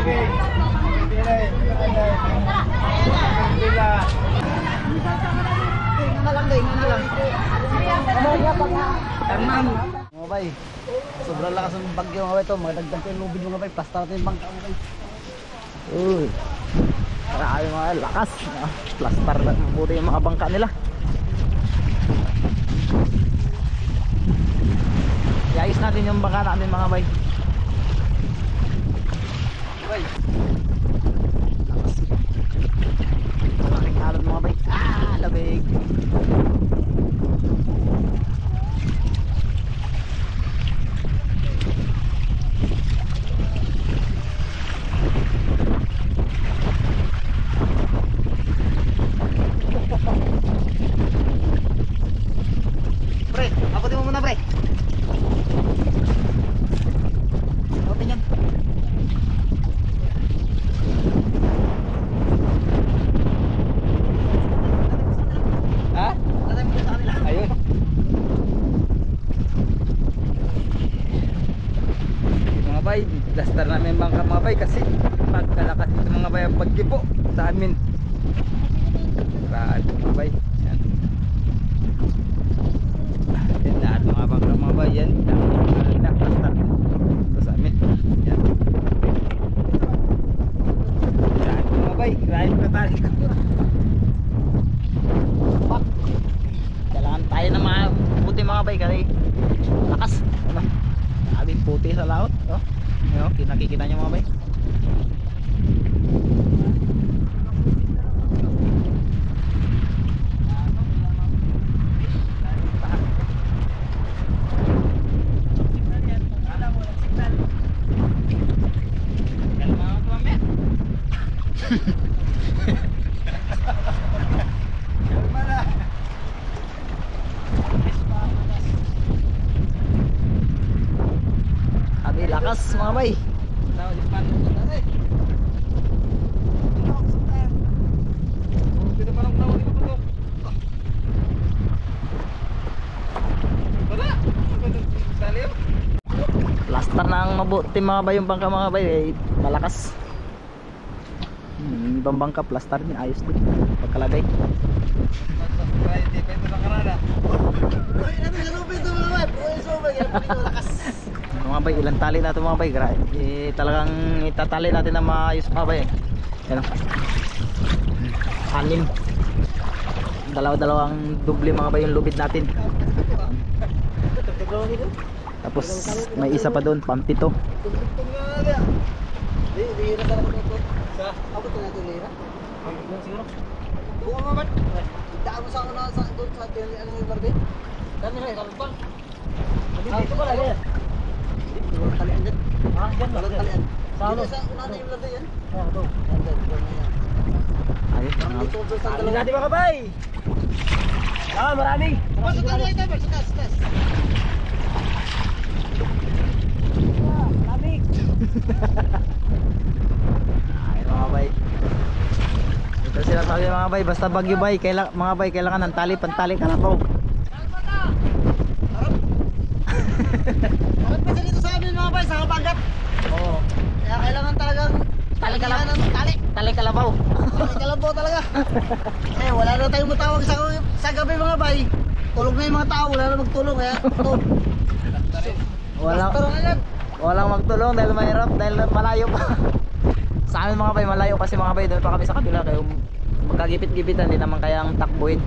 Mga bay, sobrang lakas ng bagyo mga bay ito. Magdagdag ko yung lubid mga bay. Plasta natin yung bangka mga bay. Uy, marami mga lakas. Plastar na mabuti yung mga bangka nila. Iayos natin yung bangka natin mga bay. Bay, lakas. Malaking alon mga bay. Labig. Pre, abutin mo muna pre. Abutin yan. Ha? Tatay mo sa kanila. Ayun. Mga bay, dastar namin yung bangka mga bay kasi pagkalakas ito mga bay ang bagyo po sa amin. Grabe mga bay. Yan. Yan lahat mga bangka mga bay. Yan. Dastar ito sa amin. Yan. Grabe mga bay. Grabe ka tali ka. Kailangan tayo na mga puti mga bay kasi lakas. Ano? Grabe puti sa laot. Oh. Ayun, nakikita nyo mga bay. Abi lakas mga bay. Plaster na ang mabuti mga bay yung bangka mga bay eh, malakas. Ibang bangka plaster din ayos din pagkalagay. Mga bay, ilang tali natin mga bay, talagang itatali natin na maayos mga bay. Yan o, 6, dalawang doble mga bay yung lubid natin. Tapos may isa pa doon, pampito. Abot na natin lira. Abot na siguro. Buka mo ba? Daan mo sa ako na sa doon sa tili ano yung barbe. Dami na ito pa. Dito pala yan. Dito talian din. Ah, diyan ba? Talian. Sa ano? Sa una na yung barbe yan. Ah, do. Ayun. Ayun natin mga kabay. Ah, marami. Pasok ka na ito, sukas. Marami. Mga bay, ito sila sabi mga bay, basta bagyo bay, mga bay kailangan ng tali, pantali ka na po. Bakit pa dito sa amin mga bay, sa kapagat? Oo. Kaya kailangan talagang tali kalabaw. Tali kalabaw talaga. Eh wala na tayong matawag sa gabi mga bay. Tulog na yung mga tao, wala na magtulong kaya ito. Walang magtulong dahil mahirap, dahil malayo pa. Sa amin mga bay, malayo kasi mga bay, doon pa kami sa kabila, kaya magkagipit-gipitan din naman kaya ang takbuhin.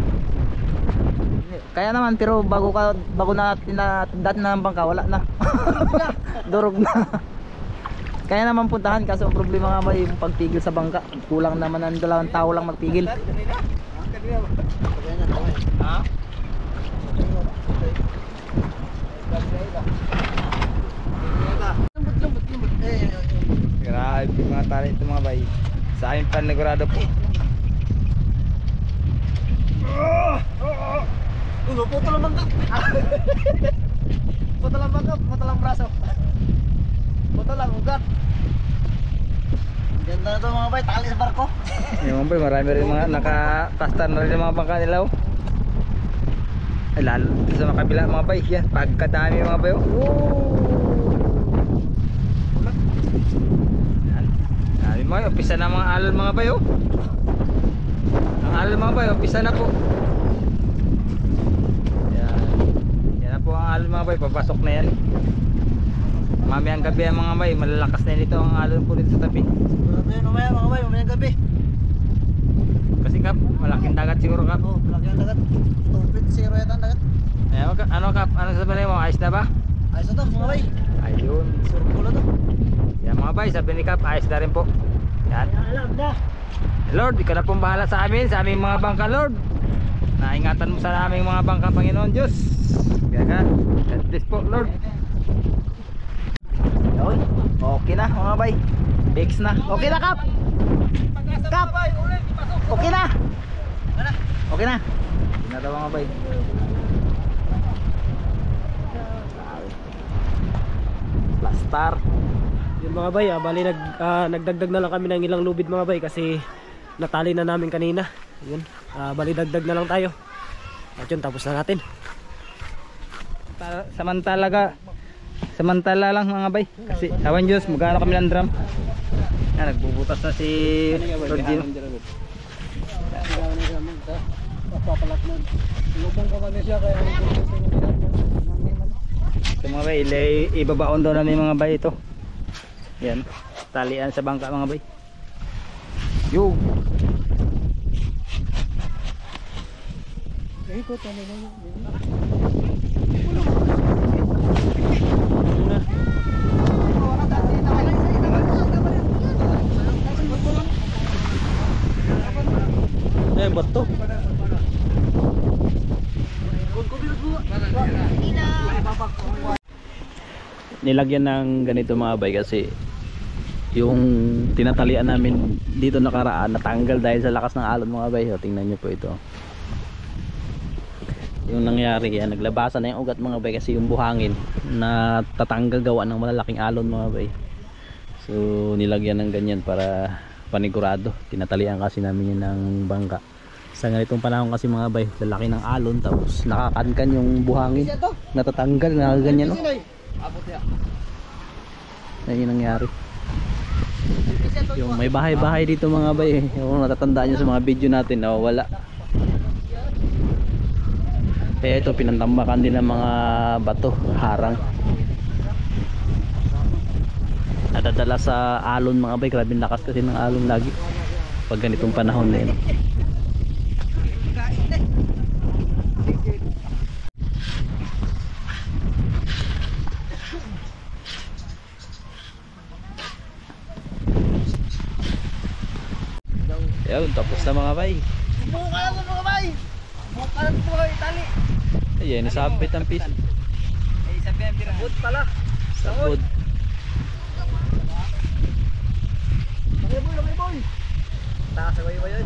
Kaya naman, pero bago na dati na ng bangka, wala na. Durog na. Kaya naman puntahan, kaso ang problema nga bay, yung pagpigil sa bangka, kulang naman ng 2 tao lang magpigil. Ha? Grabe mga tali ito mga bay. Sa amin panigurado po. Puto lang bangka. Puto lang bangka, puto lang braso. Puto lang ugat. Ganda na ito mga bay, tali sa barko. Yung mga bay, marami rin mga nakapastar na rin yung mga bangka nila. Ay lalo sa mga kabila mga bay, yan, pagkadami mga bay. Yan. Mga bay, ito sila sabi mga bay, sa amin panigurado po. Puto lang bangka, puto lang braso. Puto lang ugat. Ganda na ito mga bay, tali sa barko. Yung mga bay, marami rin mga nakapastar na rin yung mga bangka nila. Ay lalo sa mga kabila mga bay, yan, pagkadami mga bay. Yan. Mga bay, ito sila mga kabila mga bay, sa amin panigurado po. Yun mga, umpisa na mga alon mga bay oh. Ang alon mga bay, umpisa na po. Yan. Yan na po ang alon mga bay, papasok na yan. Mamayang gabi ang mga bay, malalakas na nito ang alon po dito sa tabi. Mamaya mga bay, mamayang gabi. Kasi kap, malaking dagat siguro kap. Oo, malaki ang dagat. 2.0 yata ang dagat. Ayan, ano kap, ano sabi mo, ayos na ba? Ayos na to mga bay. Ayun. Surkulo to. Yan mga bay, sabi ni kap, ayos na rin po. Yan. Alam na. Lord, ikaw na pong bahala sa amin, sa aming mga bangka Lord. Naingatan mo sa aming mga bangka Panginoon Diyos. Kaya ka, God bless po Lord. Yun, okay na mga bay. Fix na. Okay na kap. Kap. Okay na. Okay na. Hindi na daw mga bay. Plastar. Yung mga bay, bali nagdagdag na lang kami ng ilang lubid mga bay kasi natali na namin kanina. Yun, bali dagdag na lang tayo. At yun, tapos na natin. Samantala lang mga bay. Kasi awan Diyos, magkano kami ng drum. Nagbubutas na si Lord Gino. Ito mga bay, ibabaon daw namin mga bay ito. Yan, talian sa bangka mga bay. Yo. Bato. Nilagyan ng ganito mga bay kasi yung tinatalian namin dito nakaraan natanggal dahil sa lakas ng alon mga bay. O, tingnan nyo po ito yung nangyari, yan naglabasan na yung ugat mga bay kasi yung buhangin na tatanggal gawa ng malalaking alon mga bay. So nilagyan ng ganyan para panigurado. Tinatalian kasi namin yun ng bangka sa ganitong panahon kasi mga bay, lalaki ng alon tapos nakakankan yung buhangin, natatanggal na ganyan no? Na yun nangyari. Yung may bahay-bahay dito mga bay, yung natatandaan nyo sa mga video natin nawawala. Kaya ito pinantambakan din ng mga bato, harang. Nadadala sa alon mga bay, grabe lakas kasi ng alon lagi pag ganitong panahon na yun. Ayun, tapos na mga bay. Buka lang mga bay. Buka lang mga itali. Ayan, isabit ang piso. Sabot pala. Sabod. Laki boy. Taas sa boy yun.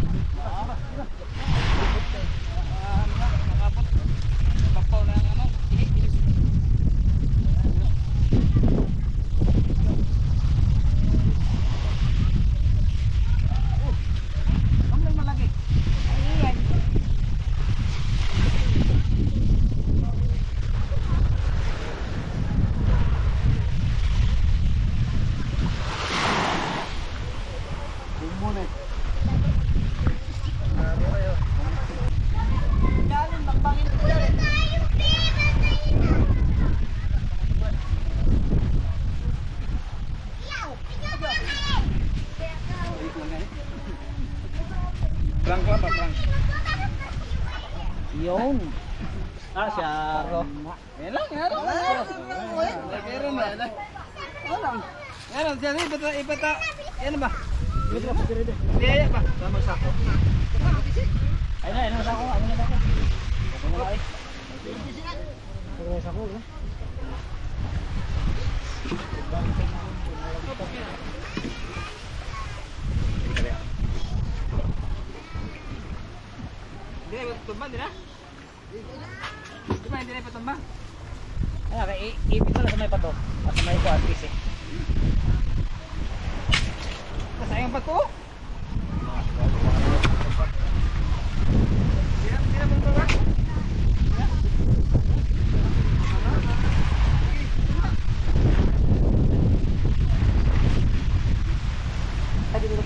Yung. Syaro. Yan lang. Yan lang, siya ipata. Yan ba? Iya ba? Sama sako. Ayun na sako, ano na sako? Ano na ay? Pagkaya sako, no? Hindi na tumbang, di na? Di ba hindi na ipatumbang? Ay, kaya ipit mo lang sa may pato at sa may kuwatis eh. Masayang pato? Hindi na mong bawa? Ay, dito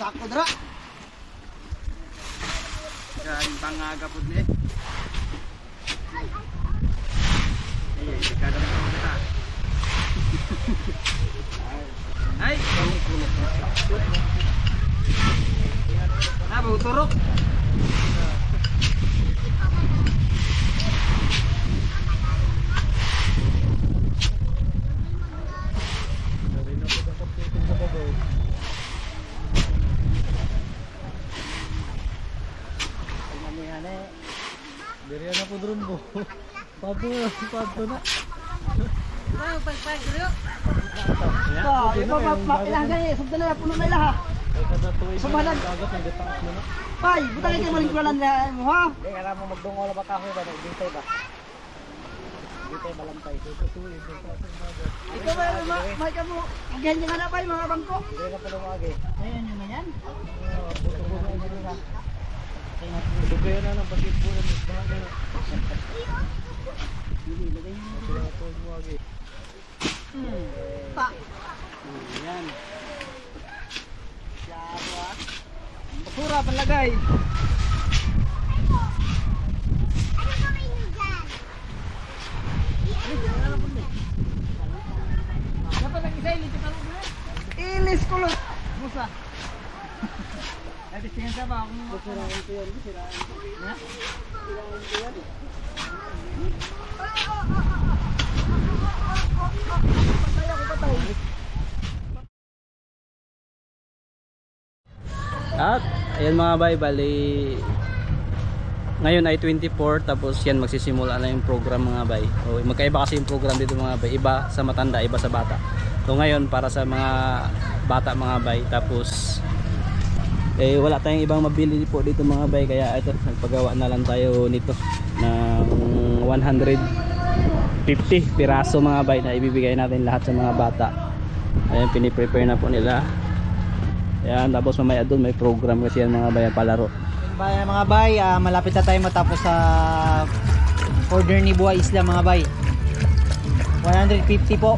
Sakto dra. Galing pangaga pud ni. Kada mo kita. Ay, ah, turok. Diri na po drumbo. Pado na. Ilagay, sabda na puno na ilaha. Sumalan. Pai, butang ito malingkuran na mo ha. Hindi alam mo magdungol ba kahoy ba dito ba? Dito balantay. Ikaw ba may kamo ganyan nga na pa mga bangko. Hindi na pala magi. Ayun yun na yan. Dugay na ng basketball ng bahay. Hindi lagay mo. Pa. Yan. Yaro ah. Basura palagay. Ilis ko lang. Musa. Ay, tingnan sa ba kung basurahan ko yan, basurahan ko. Ha? Basurahan ko yan. At ayan mga bay, bali ngayon ay 24, tapos yan magsisimula na yung program mga bay. O, magkaiba kasi yung program dito mga bay, iba sa matanda, iba sa bata. So ngayon para sa mga bata mga bay, tapos wala tayong ibang mabili po dito mga bay, kaya ito nagpagawa na lang tayo nito ng 150 piraso mga bay na ibibigay natin lahat sa mga bata. Ayan, piniprepare na po nila. Ayan, tapos mamaya doon may program kasi yan mga bay, palaro. Mga bay, malapit na tayo matapos sa order ni Buhay Isla mga bay. 150 po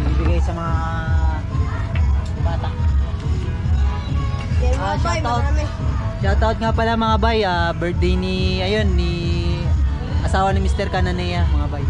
ibibigay sa mga bata. Shoutout nga pala mga bay, birthday ni asawa ni Mr. Kananea mga bay.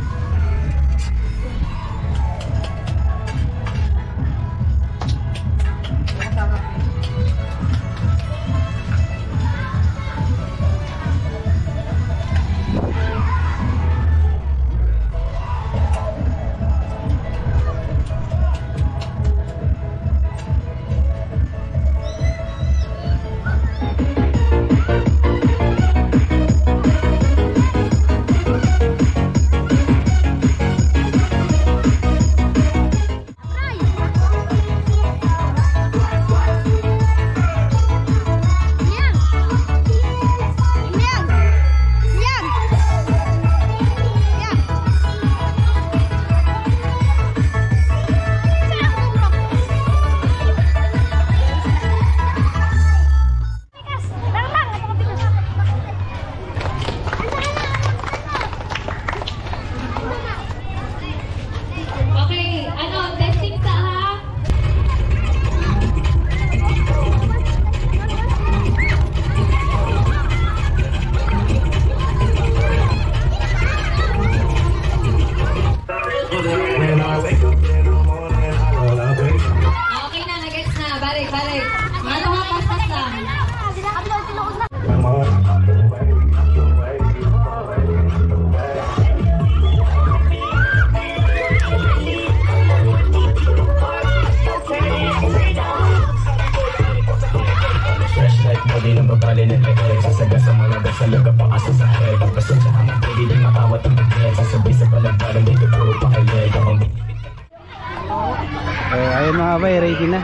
Ayun mga bay, ready na.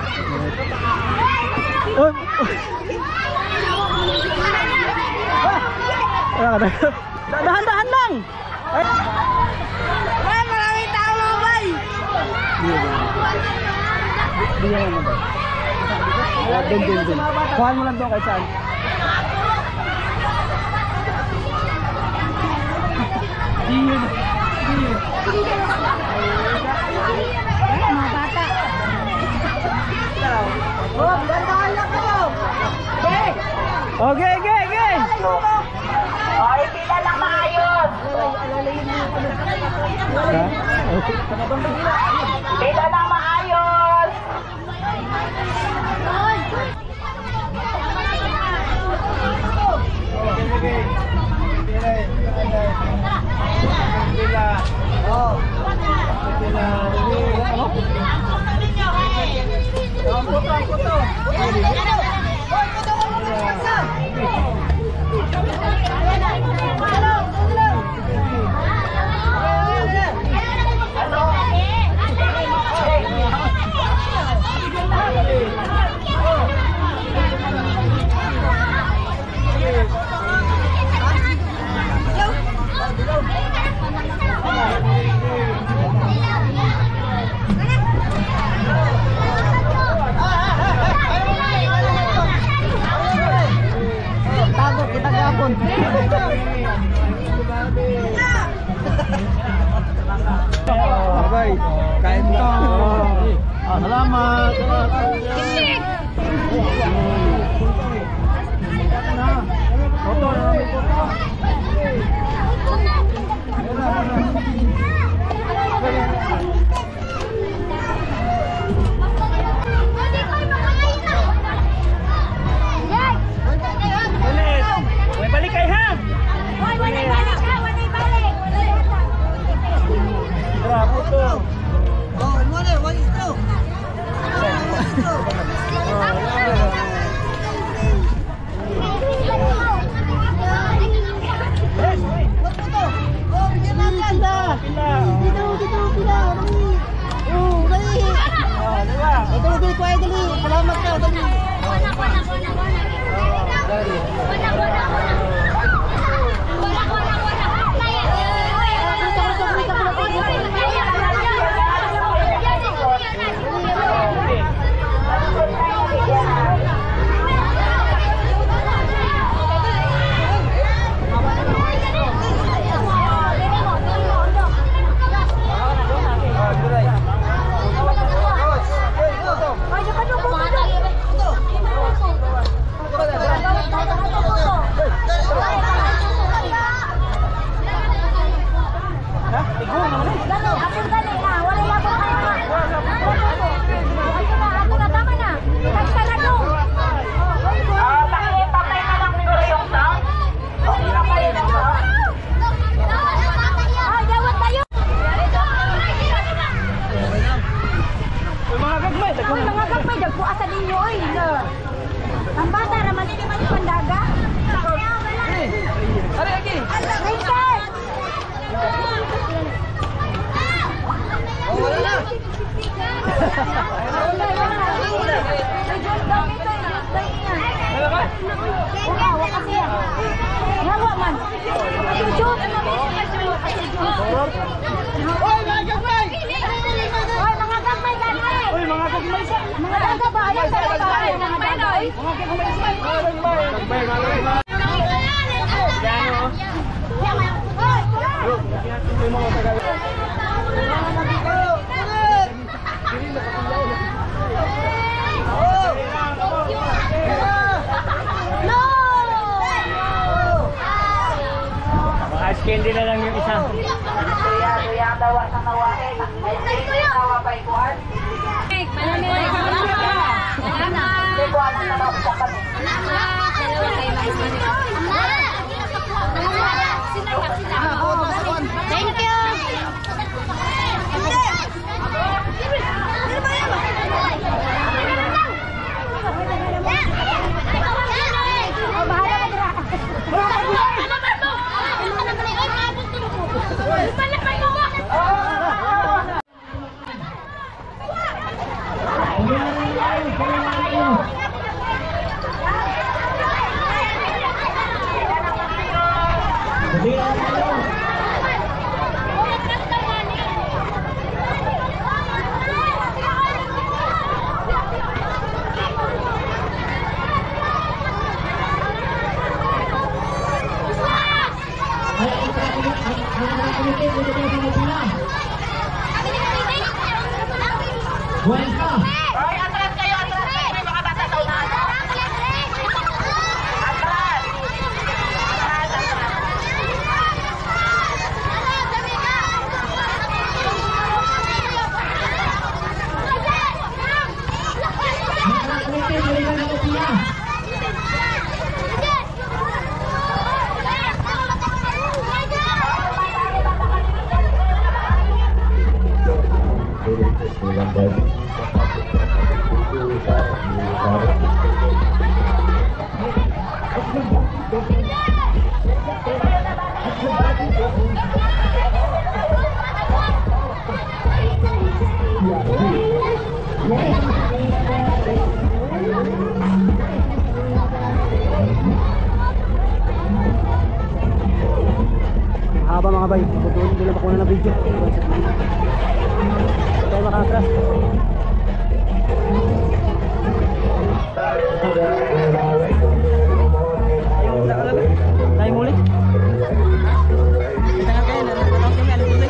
Oh! Dahan-dahan lang! Maraming tao mga bay! Bigyan mo ba? Doon. Kuhaan mo lang doon kahit saan. Yun. Mga bata. Oh, gandahan lang kayo. Okay. Ay, pila lang maayos. Pila lang maayos. Tago kita gapon. Bye. Kain to. Salamat. Balik kayo ha. Bravo to. Ang bata naman hindi man pandaga. Ari lagi. Oh, wala na. Candy na lang yung isa. Kuya, dawa sa nawain. Dawa pa ikuan. Thank you. Hoy, atras kayo, atras kayo. May mga bata sa unahan. Atras! Atras, atras. Haba mga bay, doon na ako na video. Tayo makakras. Tayo muli. Kita nga kayo, natapos kami, alam muli.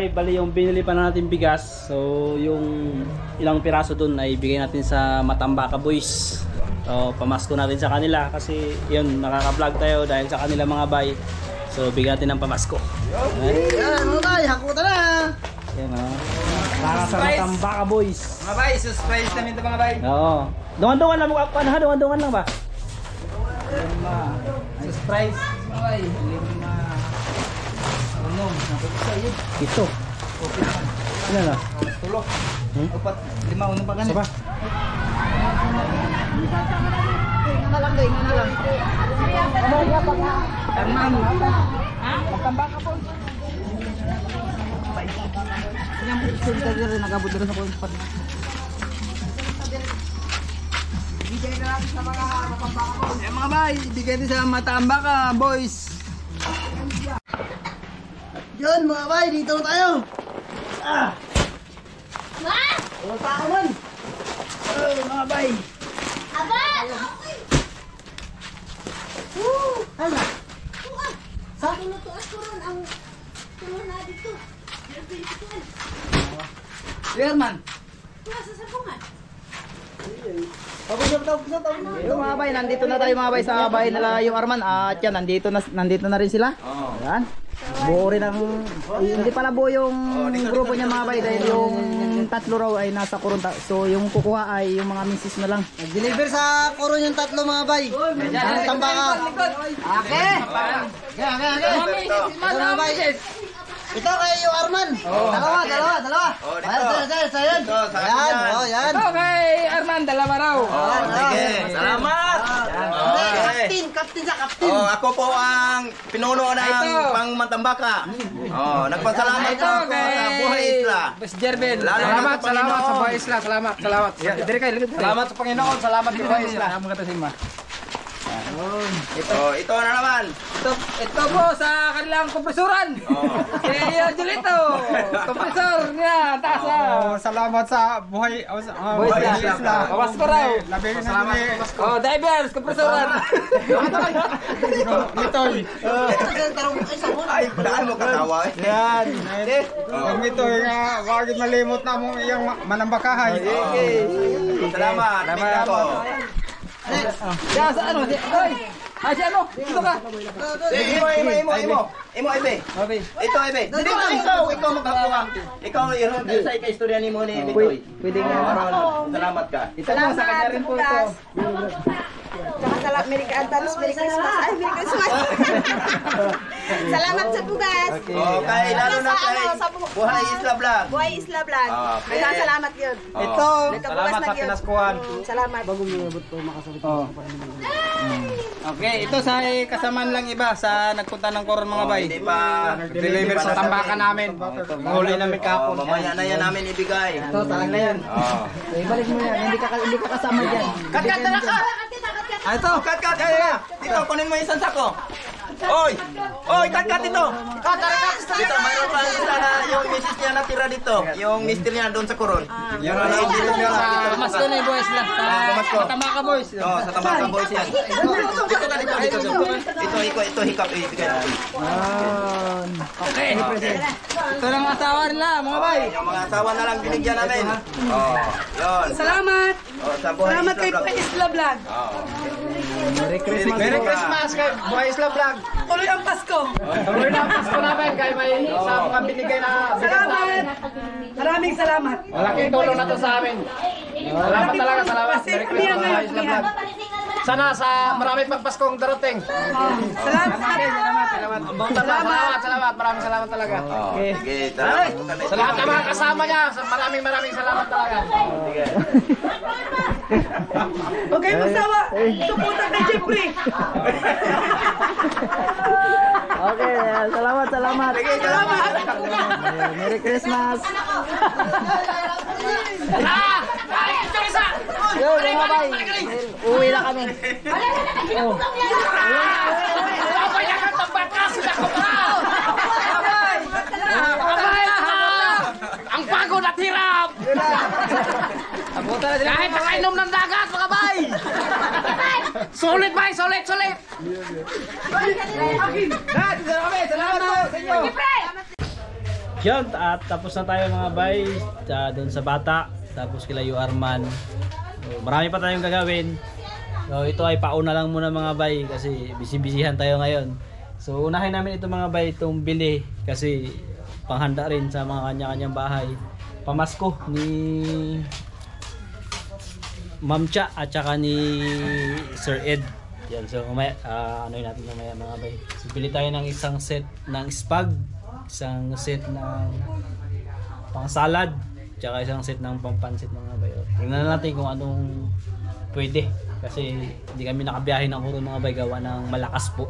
Bali yung binili pa natin bigas, so yung ilang piraso dun ay bigay natin sa Matambaka Boys. So pamasko natin sa kanila kasi yun, nakaka-vlog tayo dahil sa kanila mga bay. So bigyan natin ng pamasko. Yan mga bay, hakutan na. Yan o. Para sa Matambaka Boys. Mga bay, surprise namin ito mga bay. Oo. Dungan-dungan lang mo ka na, dungan-dungan lang ba? Surprise mga bay. Ito. Ano na? Tulok. Upat, lima, unong pa ganit. Saba. Nga lang day, nga lang. Arman. Matambaka po. Yang kita rin nagabot rin ako upat. Bigay na natin sa mga Matambaka po. Mga bay, bigay din sa Matambaka Boys. Yun mga bay, dito tayo. Wala pa ako man. Mga bay. Aba! Hala. Sa tinutuas ko ron ang tulong na dito. Chairman. Tuwa sa sabungan. Yung mga bay, nandito na tayo mga bay sa bahay nila yung Arman. At yan, nandito na rin sila. Ayan. buo rin ang hindi pala buo yung grupo niya mga bay dahil yung tatlo raw ay nasa Coron. So yung kukuha ay yung mga misis na lang. Deliver sa Coron yung tatlo mga bay. Tambaka. Okay. Mga bay. Ito kay yung Arman. Dalawa. Ayan. Yan. Ito kay Arman, dalawa raw. Sige, salamat. Captain sa captain. Ako po ang pinuno ng pangmatambaka. Nagpasalamat Ito ako kay sa Buhay Isla. Boss Jervin. Salamat sa Buhay Isla. Salamat. Salamat sa Panginoon. Salamat sa Buhay Isla. Ito na naman. Ito po sa kanilang kompresoran. Si Julito. Kompresor niya. Taas Salamat sa buhay Isla. Bawas ko raw. Divers. Kompresoran. Ay, daan mo katawa. yan. Yung ito nga, wag malimot na mong iyang manambakahay. Salamat. Tingnan ko. Siya sa ano? Hoy! Si ano? Dito ka. Imo, Ibe. Ito, Ibe. Ikaw magkakuha. Ikaw, sa ika-istorya ni mo ni Bitoy. Pwede nga. Salamat ka. Salamat sa kanya rin po ito. Tsaka Merry Christmas. Ay, Merry Christmas. Salamat sa bugas. Okay, lalo na kay Buhay Isla Vlog. Buhay Isla Vlog. Okay. Salamat yun. Ito, Nagkabukas na yun. pinaskuhan. Salamat. Okay, ito sa kasamaan lang iba sa nagpunta ng Coron mga bay. Hindi pa. Deliver sa tambakan namin. Huli namin kapon. Mamaya na yan namin ibigay. Ito talang na yan. Ibalik mo yan. Hindi ka kasama dyan. Kat na ka! Ito, kat! Dito, kunin mo yung isang sako. Oy, kat ito. Dito, mayroon pa isa na yung misis niya natira dito. Yung mister niya doon sa Coron. Yung dito niya lang. Mas ko na yung boys lang. Sa Tamaka boys. Sa Tamaka Boys yan. Dito ka dito. Ito hikap. Okay. Ito lang ang asawa nila mga bay. Yung mga asawa na lang binigyan namin. Yun. Salamat. Sa Buhay Salamat kay Isla Vlog. Isla Vlog. Merry Christmas. Merry Christmas kay Buhay Isla Vlog. Tuloy ang Pasko. Tuloy na ang Pasko namin kay may sa mga binigay na bigas namin. Maraming salamat. Malaking tulong na to sa amin. Salamat talaga, salamat. Merry Christmas Buhay Isla Vlog. Sana sa marami pang Paskong darating. Salamat. Salamat. Maraming salamat talaga. Sige, tara. Sa lahat ng mga kasama niya, maraming salamat talaga. Okay, magsawa. Suporta kay Jeffrey. Okay, salamat. Merry Christmas. Yo, mga bay. Uwi na kami. Ang pagod at hirap! Kahit nakainom ng dagat, mga bay! Sulit bay, sulit! Salamat po sa inyo! Yan, at tapos na tayo mga bay doon sa bata, tapos kila Yu Arman. So, marami pa tayong gagawin. So, ito ay pauna lang muna mga bay kasi busy-busyhan tayo ngayon. So unahin namin ito mga bay, itong bili kasi panghanda rin sa mga kanya-kanyang bahay. Pamasko ni Ma'am Cha at saka ni Sir Ed. Yan, so ano yun natin mamaya mga bay. So bili tayo ng isang set ng spag, isang set ng pang salad, tsaka isang set ng pampansit mga bay. Tingnan natin kung anong pwede kasi hindi kami nakabiyahe ng Coron mga bay, gawa ng malakas po.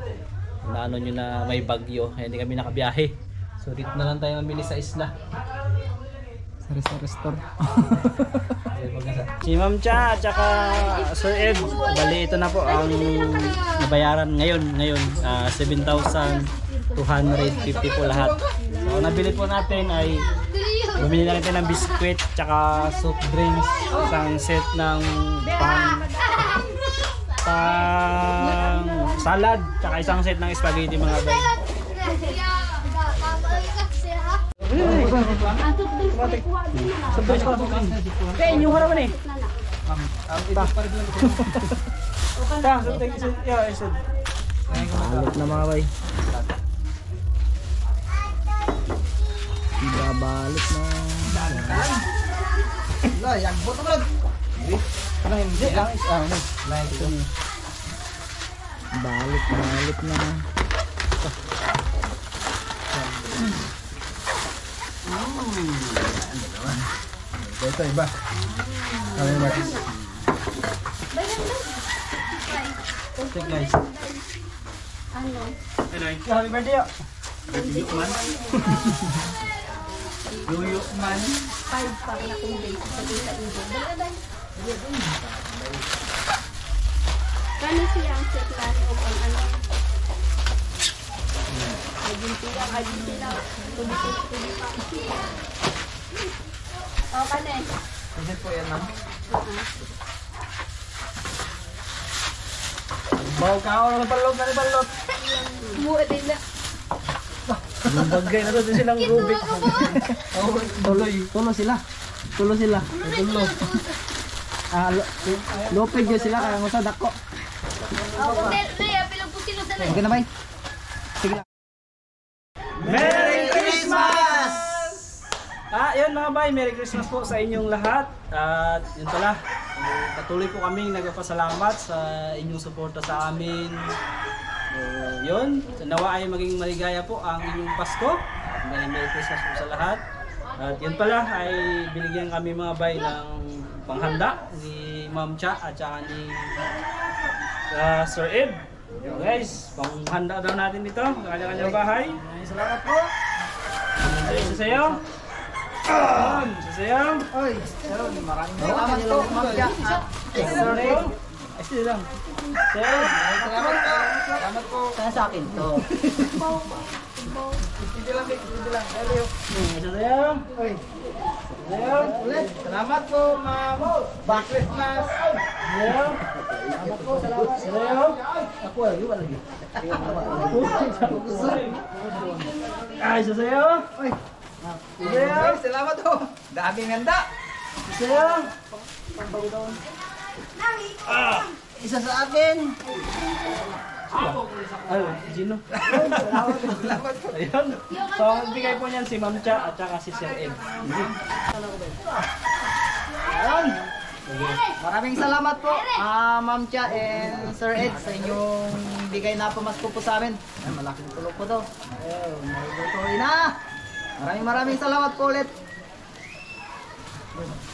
Naano nyo na may bagyo, kaya hindi kami nakabiyahe. So dito na lang tayo mamili sa isla. Sa restaurant. Si Ma'am Cha at saka Sir Ed, bali ito na po ang nabayaran ngayon 7,250 po lahat. So nabili po natin ay bumili na rin tayo ng biskwit tsaka soft drinks, isang set ng pang salad tsaka isang set ng spaghetti mga bay. Alit na mga bay. Ibabalik na. Wala, yan po naman. Ano hindi? Balik na. Ito iba. Ano ba? Check guys. Ano? Happy birthday. Yuyo man. Yuyo man. 5 pa na kung days sa data ibo. Dala. Kani siya ang set lang o ang ano? Argentina. Tuloy pa. O, kani? Kasi po yan, ma'am. Baw ka ako ng balot. Buo din na. Yung bagay na to silang Rubik. Tulo sila. Tulo. Lopeg yun sila kaya mo sa dako. Ako din na pilang po sila dala. Okay na bay. Sige lang. Merry Christmas! Yun mga bay, Merry Christmas po sa inyong lahat. At yun pala, patuloy po kaming nagpapasalamat sa inyong suporta sa amin. Yun, nawa ay maging maligaya po ang inyong Pasko. Merry Christmas po sa lahat. At yun pala ay binigyan kami mga bay ng panghanda ni Ma'am Cha at saka ni Sir Ed. Guys, panghanda daw natin dito sa kanya-kanyang bahay. Salamat po. Isa sa'yo. Isa sa'yo. Oy, maraming salamat po, Ma'am Cha. Sir Ed. Ay, sige lang. Sir. Salamat po. Salamat po. Kaya sa akin to. Hindi lang. Hello. Isa sa'yo. Oy, Sa'yo. ulit. Salamat po, Ma'am. Back Christmas. Sa'yo. Sa'yo. Ako ay wala lagi. Ay, isa sa'yo. Oy, Sa'yo. salamat po. Daming handa. Sa'yo. Isa sa akin. Ay, Gino. Salamat po. Ayun. So, bigay po niyan si Ma'am Cha at saka si Sir Ed. Ayun. Maraming salamat po, Ma'am Cha and Sir Ed sa inyong bigay na pamasko po sa amin. Ay, malaking tulong po to. Ayun, malutuin na. Maraming salamat po ulit.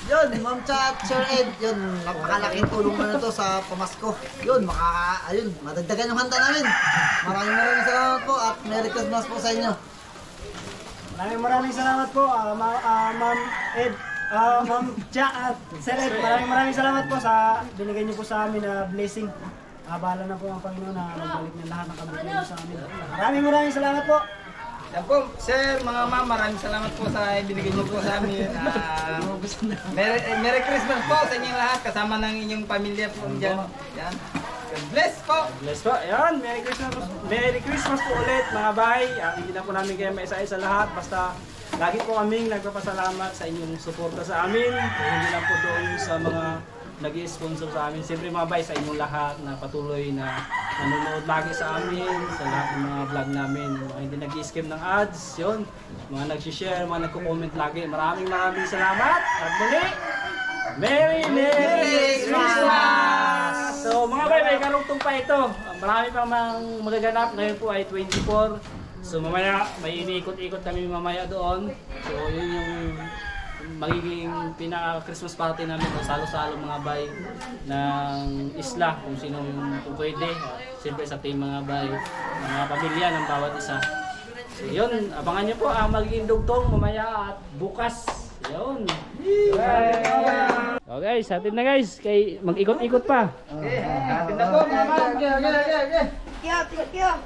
Yun, Ma'am Cha at Sir Ed, yun, napakalaking tulong na to sa pamasko. Yun, ayun, madagdagan yung handa namin. Maraming salamat po at Merry Christmas po sa inyo. Maraming salamat po, Ma'am Ed, Ma'am Cha at Sir Ed. Maraming salamat po sa binigay niyo po sa amin na blessing. Bahala na po ang Panginoon na magbalik ng lahat ng kabutihan niyo sa amin. Maraming salamat po. Yan po, sir, mga ma'am, maraming salamat po sa ibinigay niyo po sa amin. Merry Christmas po sa inyong lahat, kasama ng inyong pamilya po dyan. Yan. God bless po! Bless po. Ayan, Merry Christmas po ulit mga bay. Hindi na po namin kayo maisa-isa lahat. Basta lagi po kaming nagpapasalamat sa inyong suporta sa amin. Hindi lang po doon sa mga nag-i-sponsor sa amin. Siyempre mga bay, sa inyong lahat na patuloy na nanonood lagi sa amin, sa lahat ng mga vlog namin. Mga hindi nag-i-skip ng ads, yun. Mga nag-share, mga nagko-comment lagi. Maraming salamat. At muli, Merry Christmas! So mga bay, may karugtong pa ito. Marami pang magaganap. Ngayon po ay 24. So mamaya, may iniikot-ikot kami mamaya doon. So yun yung magiging pinaka-Christmas party namin. Salo-salo mga bay ng isla. Kung sino yung pwede. Siyempre sa team mga bay, mga pamilya ng bawat isa. So yun, abangan nyo po ang magiging dugtong mamaya at bukas. Yun. So guys, atin na guys. Mag-ikot-ikot pa. Okay, atin na po mga ma'am. Okay. Kaya.